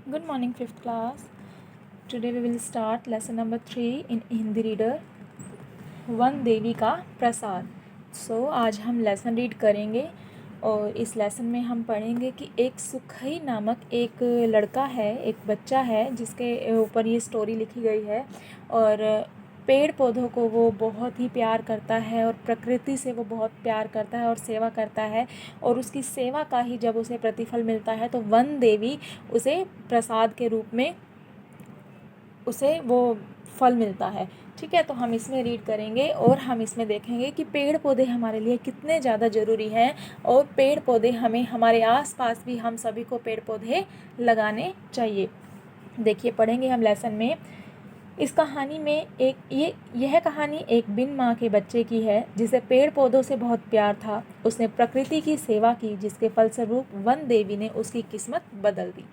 Good morning, 5th class. Today we will start lesson number 3 in Hindi reader, one देवी का प्रसाद. आज हम lesson read करेंगे और इस लेसन में हम पढ़ेंगे कि एक सुखई नामक एक लड़का है, एक बच्चा है जिसके ऊपर ये स्टोरी लिखी गई है. और पेड़ पौधों को वो बहुत ही प्यार करता है और प्रकृति से वो बहुत प्यार करता है और सेवा करता है. और उसकी सेवा का ही जब उसे प्रतिफल मिलता है तो वन देवी उसे प्रसाद के रूप में उसे वो फल मिलता है. ठीक है, तो हम इसमें रीड करेंगे और हम इसमें देखेंगे कि पेड़ पौधे हमारे लिए कितने ज़्यादा ज़रूरी हैं और पेड़ पौधे हमें हमारे आसपास भी हम सभी को पेड़ पौधे लगाने चाहिए. देखिए, पढ़ेंगे हम लेसन में. इस कहानी में यह कहानी एक बिन माँ के बच्चे की है जिसे पेड़ पौधों से बहुत प्यार था. उसने प्रकृति की सेवा की जिसके फलस्वरूप वन देवी ने उसकी किस्मत बदल दी.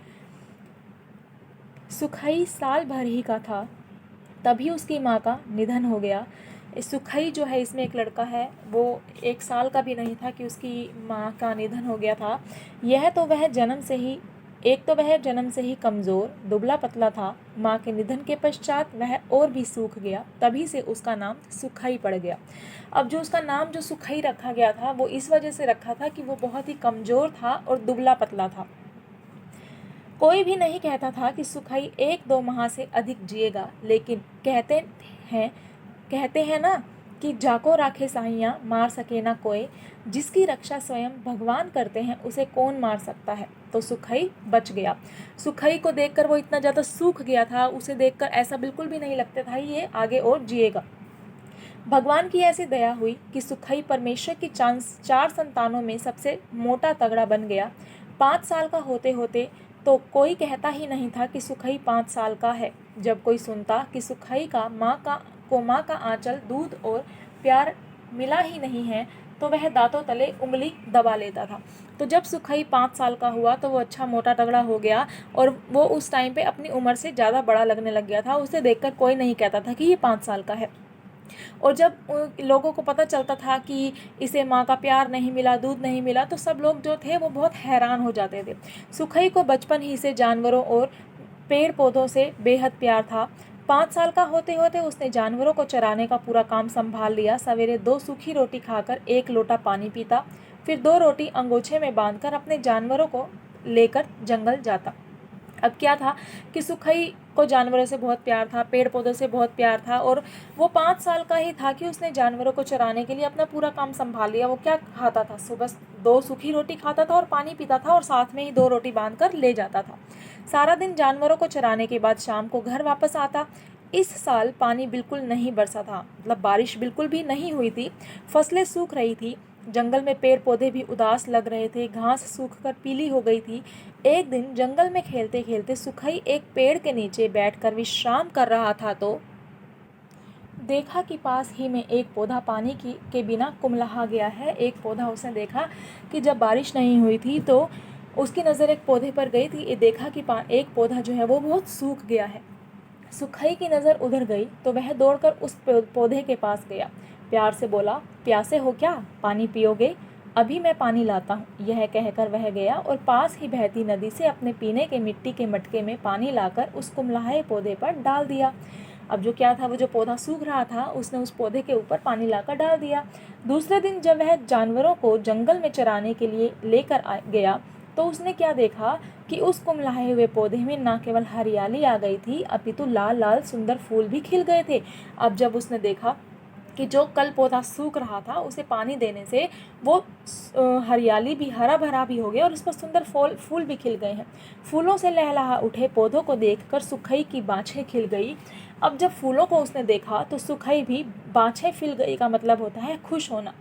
सुखई साल भर ही का था तभी उसकी माँ का निधन हो गया. सुखई जो है, इसमें एक लड़का है, वो 1 साल का भी नहीं था कि उसकी माँ का निधन हो गया था. वह जन्म से ही कमज़ोर दुबला पतला था. माँ के निधन के पश्चात वह और भी सूख गया. तभी से उसका नाम सुखई पड़ गया. अब जो उसका नाम जो सुखई रखा गया था वो इस वजह से रखा था कि वो बहुत ही कमज़ोर था और दुबला पतला था. कोई भी नहीं कहता था कि सुखई 1-2 माह से अधिक जिएगा, लेकिन कहते हैं ना कि जाको राखे साहियाँ मार सके ना कोई. जिसकी रक्षा स्वयं भगवान करते हैं उसे कौन मार सकता है. तो सुखई बच गया. सुखई को देखकर वो इतना ज़्यादा सूख गया था, उसे देखकर ऐसा बिल्कुल भी नहीं लगता था ये आगे और जिएगा. भगवान की ऐसी दया हुई कि सुखई परमेश्वर की 4 संतानों में सबसे मोटा तगड़ा बन गया. 5 साल का होते होते तो कोई कहता ही नहीं था कि सुखई 5 साल का है. जब कोई सुनता कि सुखई का माँ का आंचल, दूध और प्यार मिला ही नहीं है तो वह दांतों तले उंगली दबा लेता था. तो जब सुखई 5 साल का हुआ तो वो अच्छा मोटा तगड़ा हो गया और वो उस टाइम पे अपनी उम्र से ज़्यादा बड़ा लगने लग गया था. उसे देखकर कोई नहीं कहता था कि ये 5 साल का है. और जब लोगों को पता चलता था कि इसे माँ का प्यार नहीं मिला, दूध नहीं मिला, तो सब लोग जो थे वो बहुत हैरान हो जाते थे. सुखई को बचपन ही से जानवरों और पेड़ पौधों से बेहद प्यार था. 5 साल का होते होते उसने जानवरों को चराने का पूरा काम संभाल लिया. सवेरे 2 सूखी रोटी खाकर 1 लोटा पानी पीता, फिर 2 रोटी अंगोछे में बांधकर अपने जानवरों को लेकर जंगल जाता. अब क्या था कि सुखई को जानवरों से बहुत प्यार था, पेड़ पौधों से बहुत प्यार था और वो 5 साल का ही था कि उसने जानवरों को चराने के लिए अपना पूरा काम संभाल लिया. वो क्या खाता था, सुबह 2 सूखी रोटी खाता था और पानी पीता था और साथ में ही 2 रोटी बांध कर ले जाता था. सारा दिन जानवरों को चराने के बाद शाम को घर वापस आता. इस साल पानी बिल्कुल नहीं बरसा था, मतलब बारिश बिल्कुल भी नहीं हुई थी. फसलें सूख रही थी. जंगल में पेड़ पौधे भी उदास लग रहे थे. घास सूखकर पीली हो गई थी. एक दिन जंगल में खेलते खेलते सुखई एक पेड़ के नीचे बैठकर विश्राम कर रहा था तो देखा कि पास ही में एक पौधा पानी के बिना कुमलाहा गया है. एक पौधा उसने देखा कि जब बारिश नहीं हुई थी तो उसकी नज़र एक पौधे पर गई थी. ये देखा कि एक पौधा जो है वो बहुत सूख गया है. सुखई की नज़र उधर गई तो वह दौड़कर उस पौधे के पास गया. प्यार से बोला, प्यासे हो क्या, पानी पियोगे? अभी मैं पानी लाता हूँ. यह कहकर वह गया और पास ही बहती नदी से अपने पीने के मिट्टी के मटके में पानी लाकर उस कुम्हलाए पौधे पर डाल दिया. अब जो क्या था, वो जो पौधा सूख रहा था उसने उस पौधे के ऊपर पानी लाकर डाल दिया. दूसरे दिन जब वह जानवरों को जंगल में चराने के लिए लेकर गया तो उसने क्या देखा कि उस कुम्हलाए हुए पौधे में न केवल हरियाली आ गई थी अपितु लाल लाल सुंदर फूल भी खिल गए थे. अब जब उसने देखा कि जो कल पौधा सूख रहा था उसे पानी देने से वो हरियाली भी, हरा भरा भी हो गया और उस पर सुंदर फूल भी खिल गए हैं. फूलों से लहलहा उठे पौधों को देखकर सुखई की बाँछें खिल गई. अब जब फूलों को उसने देखा तो सुखई भी, बाँछें खिल गई का मतलब होता है खुश होना.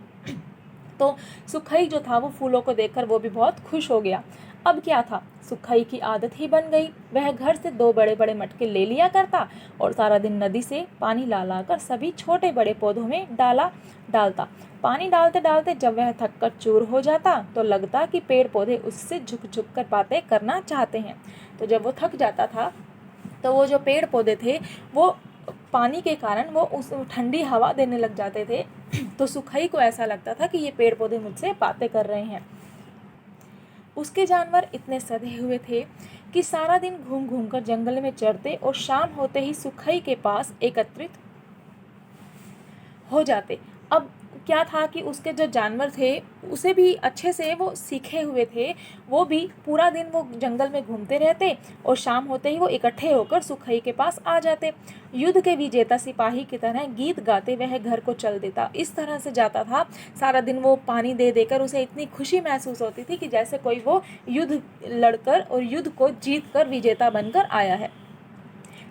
तो सुखई जो था वो फूलों को देखकर वो भी बहुत खुश हो गया. अब क्या था, सुखई की आदत ही बन गई. वह घर से 2 बड़े बड़े मटके ले लिया करता और सारा दिन नदी से पानी ला ला कर सभी छोटे बड़े पौधों में डालता. पानी डालते डालते जब वह थक कर चूर हो जाता तो लगता कि पेड़ पौधे उससे झुक झुक कर बातें करना चाहते हैं. तो जब वो थक जाता था तो वो जो पेड़ पौधे थे वो पानी के कारण वो उस ठंडी हवा देने लग जाते थे. तो सुखई को ऐसा लगता था कि ये पेड़ पौधे मुझसे बातें कर रहे हैं. उसके जानवर इतने सधे हुए थे कि सारा दिन घूम घूम कर जंगल में चरते और शाम होते ही सुखई के पास एकत्रित हो जाते। अब क्या था कि उसके जो जानवर थे उसे भी अच्छे से वो सीखे हुए थे, वो भी पूरा दिन वो जंगल में घूमते रहते और शाम होते ही वो इकट्ठे होकर सुखई के पास आ जाते। युद्ध के विजेता सिपाही की तरह गीत गाते वह घर को चल देता। इस तरह से जाता था सारा दिन, वो पानी दे देकर उसे इतनी खुशी महसूस होती थी कि जैसे कोई वो युद्ध लड़कर और युद्ध को जीत कर विजेता बनकर आया है।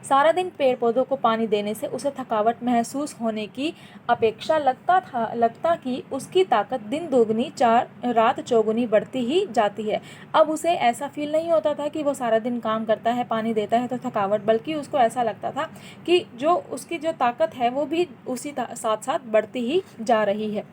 सारा दिन पेड़ पौधों को पानी देने से उसे थकावट महसूस होने की अपेक्षा लगता कि उसकी ताकत दिन दोगुनी रात चौगुनी बढ़ती ही जाती है। अब उसे ऐसा फील नहीं होता था कि वो सारा दिन काम करता है, पानी देता है तो थकावट, बल्कि उसको ऐसा लगता था कि जो उसकी जो ताकत है वो भी उसी साथ साथ बढ़ती ही जा रही है।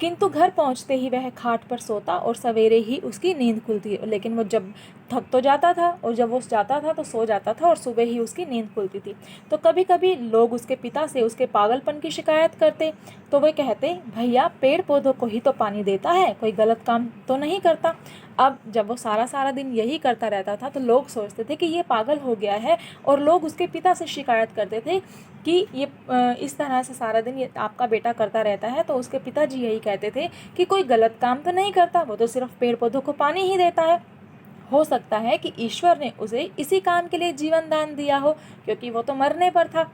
किंतु घर पहुंचते ही वह खाट पर सोता और सवेरे ही उसकी नींद खुलती। लेकिन वो जब थक तो जाता था और जब वो जाता था तो सो जाता था और सुबह ही उसकी नींद खुलती थी। तो कभी कभी लोग उसके पिता से उसके पागलपन की शिकायत करते, तो वे कहते, भैया पेड़ पौधों को ही तो पानी देता है, कोई गलत काम तो नहीं करता। अब जब वो सारा दिन यही करता रहता था तो लोग सोचते थे कि ये पागल हो गया है, और लोग उसके पिता से शिकायत करते थे कि ये इस तरह से सारा दिन ये आपका बेटा करता रहता है। तो उसके पिताजी यही कहते थे कि कोई गलत काम तो नहीं करता, वो तो सिर्फ पेड़ पौधों को पानी ही देता है। हो सकता है कि ईश्वर ने उसे इसी काम के लिए जीवन दान दिया हो, क्योंकि वो तो मरने पर था।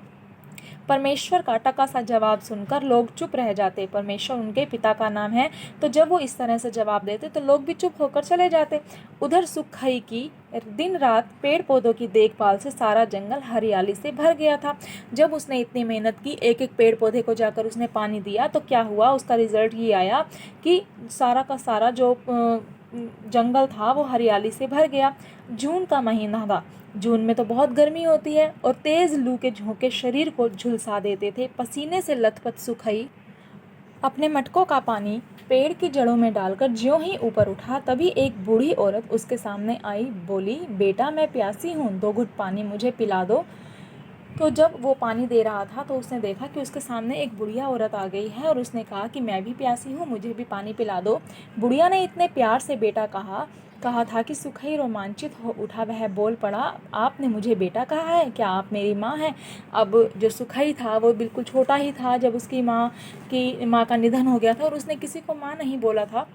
परमेश्वर का टका सा जवाब सुनकर लोग चुप रह जाते। परमेश्वर उनके पिता का नाम है, तो जब वो इस तरह से जवाब देते तो लोग भी चुप होकर चले जाते। उधर सुखई की दिन रात पेड़ पौधों की देखभाल से सारा जंगल हरियाली से भर गया था। जब उसने इतनी मेहनत की, एक एक पेड़ पौधे को जाकर उसने पानी दिया, तो क्या हुआ, उसका रिजल्ट ये आया कि सारा का सारा जो जंगल था वो हरियाली से भर गया। जून का महीना था। जून में तो बहुत गर्मी होती है और तेज़ लू के झोंके शरीर को झुलसा देते थे। पसीने से लथपथ सुखई अपने मटकों का पानी पेड़ की जड़ों में डालकर ज्यों ही ऊपर उठा, तभी एक बूढ़ी औरत उसके सामने आई। बोली, बेटा मैं प्यासी हूँ, 2 घुट पानी मुझे पिला दो। तो जब वो पानी दे रहा था तो उसने देखा कि उसके सामने एक बुढ़िया औरत आ गई है, और उसने कहा कि मैं भी प्यासी हूँ, मुझे भी पानी पिला दो। बुढ़िया ने इतने प्यार से बेटा कहा था कि सुखई रोमांचित हो उठा। वह बोल पड़ा, आपने मुझे बेटा कहा है, क्या आप मेरी माँ हैं? अब जो सुखई था वो बिल्कुल छोटा ही था जब उसकी माँ का निधन हो गया था, और उसने किसी को माँ नहीं बोला था।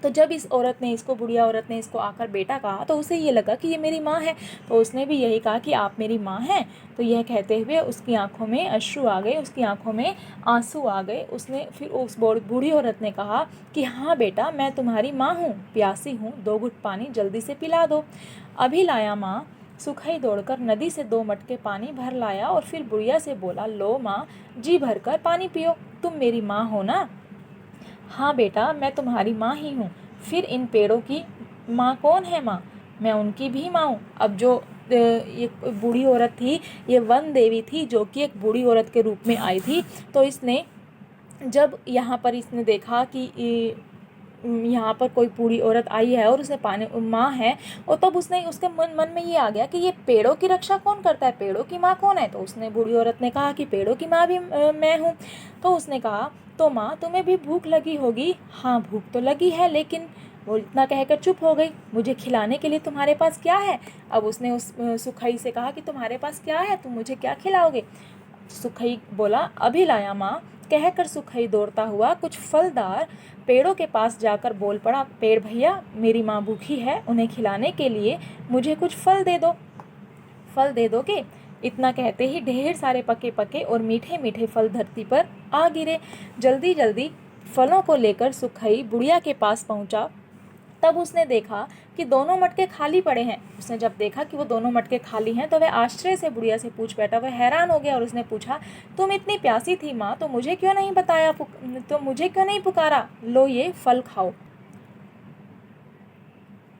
तो जब इस बुढ़िया औरत ने इसको आकर बेटा कहा, तो उसे ये लगा कि ये मेरी माँ है, तो उसने भी यही कहा कि आप मेरी माँ हैं। तो यह कहते हुए उसकी आंखों में अश्रु आ गए, उसकी आंखों में आंसू आ गए। उसने फिर उस बूढ़ी औरत ने कहा कि हाँ बेटा, मैं तुम्हारी माँ हूँ, प्यासी हूँ, 2 घुट पानी जल्दी से पिला दो। अभी लाया माँ। सुखई दौड़कर नदी से 2 मटके पानी भर लाया और फिर बुढ़िया से बोला, लो माँ, जी भर कर पानी पियो, तुम मेरी माँ हो ना? हाँ बेटा, मैं तुम्हारी माँ ही हूँ। फिर इन पेड़ों की माँ कौन है? माँ, मैं उनकी भी माँ हूँ। अब जो ये बूढ़ी औरत थी, ये वन देवी थी, जो कि एक बूढ़ी औरत के रूप में आई थी। तो इसने जब यहाँ पर इसने देखा कि यहाँ पर कोई बूढ़ी औरत आई है और उसे पानी माँ है, और तब उसने उसके मन में ये आ गया कि ये पेड़ों की रक्षा कौन करता है, पेड़ों की माँ कौन है? तो उसने बूढ़ी औरत ने कहा कि पेड़ों की माँ भी मैं हूँ। तो उसने कहा, तो माँ तुम्हें भी भूख लगी होगी? हाँ भूख तो लगी है, लेकिन वो इतना कहकर चुप हो गई। मुझे खिलाने के लिए तुम्हारे पास क्या है? अब उसने उस सुखई से कहा कि तुम्हारे पास क्या है, तुम मुझे क्या खिलाओगे? सुखई बोला, अभी लाया माँ। कहकर सुखई दौड़ता हुआ कुछ फलदार पेड़ों के पास जाकर बोल पड़ा, पेड़ भैया, मेरी माँ भूखी है, उन्हें खिलाने के लिए मुझे कुछ फल दे दो। फल दे दोगे? इतना कहते ही ढेर सारे पके पके और मीठे मीठे फल धरती पर आ गिरे। जल्दी जल्दी फलों को लेकर सुखई बुढ़िया के पास पहुंचा। तब उसने देखा कि दोनों मटके खाली पड़े हैं। उसने जब देखा कि वो दोनों मटके खाली हैं, तो वह आश्चर्य से बुढ़िया से पूछ बैठा। वह हैरान हो गया और उसने पूछा, तुम इतनी प्यासी थी माँ, तो मुझे क्यों नहीं पुकारा? लो ये फल खाओ।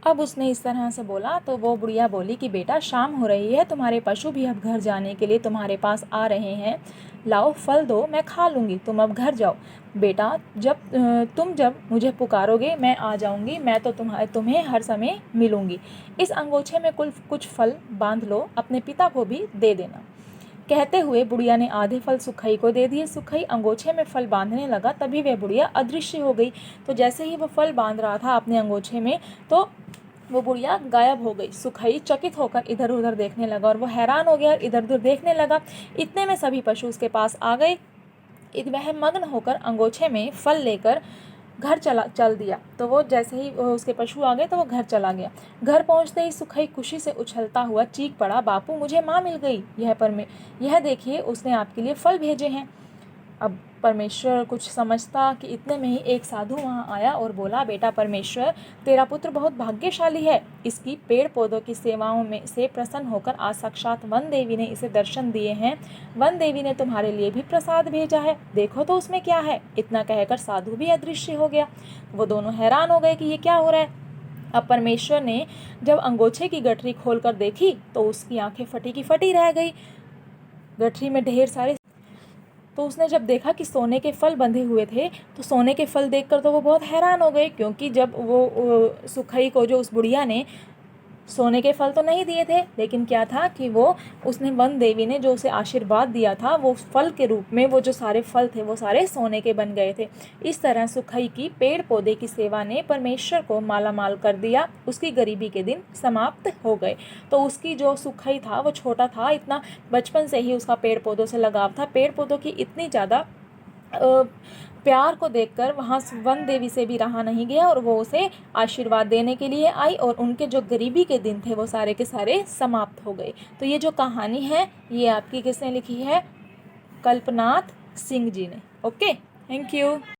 अब उसने इस तरह से बोला तो वो बुढ़िया बोली कि बेटा, शाम हो रही है, तुम्हारे पशु भी अब घर जाने के लिए तुम्हारे पास आ रहे हैं। लाओ फल दो, मैं खा लूँगी, तुम अब घर जाओ। बेटा, जब मुझे पुकारोगे मैं आ जाऊँगी, मैं तो तुम्हें हर समय मिलूँगी। इस अंगोछे में कुछ फल बांध लो, अपने पिता को भी दे देना। कहते हुए बुढ़िया ने आधे फल सुखई को दे दिए। सुखई अंगोछे में फल बांधने लगा, तभी वह बुढ़िया अदृश्य हो गई। तो जैसे ही वो फल बांध रहा था अपने अंगोछे में, तो वो बुढ़िया गायब हो गई। सुखई चकित होकर इधर उधर देखने लगा और वो हैरान हो गया और इधर उधर देखने लगा। इतने में सभी पशु उसके पास आ गए। वह मग्न होकर अंगोछे में फल लेकर घर चल दिया। तो वो जैसे ही उसके पशु आ गए तो वो घर चला गया। घर पहुंचते ही सुखई खुशी से उछलता हुआ चीख पड़ा, बापू मुझे माँ मिल गई। यह देखिए उसने आपके लिए फल भेजे हैं। अब परमेश्वर कुछ समझता कि इतने में ही एक साधु वहाँ आया और बोला, बेटा परमेश्वर, तेरा पुत्र बहुत भाग्यशाली है। इसकी पेड़ पौधों की सेवाओं में से प्रसन्न होकर आज साक्षात वन देवी ने इसे दर्शन दिए हैं। वन देवी ने तुम्हारे लिए भी प्रसाद भेजा है, देखो तो उसमें क्या है। इतना कहकर साधु भी अदृश्य हो गया। वो दोनों हैरान हो गए कि ये क्या हो रहा है। अब परमेश्वर ने जब अंगोछे की गठरी खोलकर देखी तो उसकी आंखें फटी की फटी रह गई। गठरी में ढेर सारे तो उसने जब देखा कि सोने के फल बंधे हुए थे तो सोने के फल देखकर तो वो बहुत हैरान हो गए, क्योंकि जब वो सुखई को जो उस बुढ़िया ने सोने के फल तो नहीं दिए थे, लेकिन क्या था कि उसने वन देवी ने जो उसे आशीर्वाद दिया था वो फल के रूप में वो जो सारे फल थे वो सारे सोने के बन गए थे। इस तरह सुखई की पेड़ पौधे की सेवा ने परमेश्वर को माला माल कर दिया। उसकी गरीबी के दिन समाप्त हो गए। तो उसकी जो सुखई था वो छोटा था, इतना बचपन से ही उसका पेड़ पौधों से लगाव था। पेड़ पौधों की इतनी ज़्यादा प्यार को देखकर वहाँ वन देवी से भी रहा नहीं गया और वो उसे आशीर्वाद देने के लिए आई और उनके जो गरीबी के दिन थे वो सारे के सारे समाप्त हो गए। तो ये जो कहानी है ये आपकी किसने लिखी है? कल्पनाथ सिंह जी ने। Okay, thank you.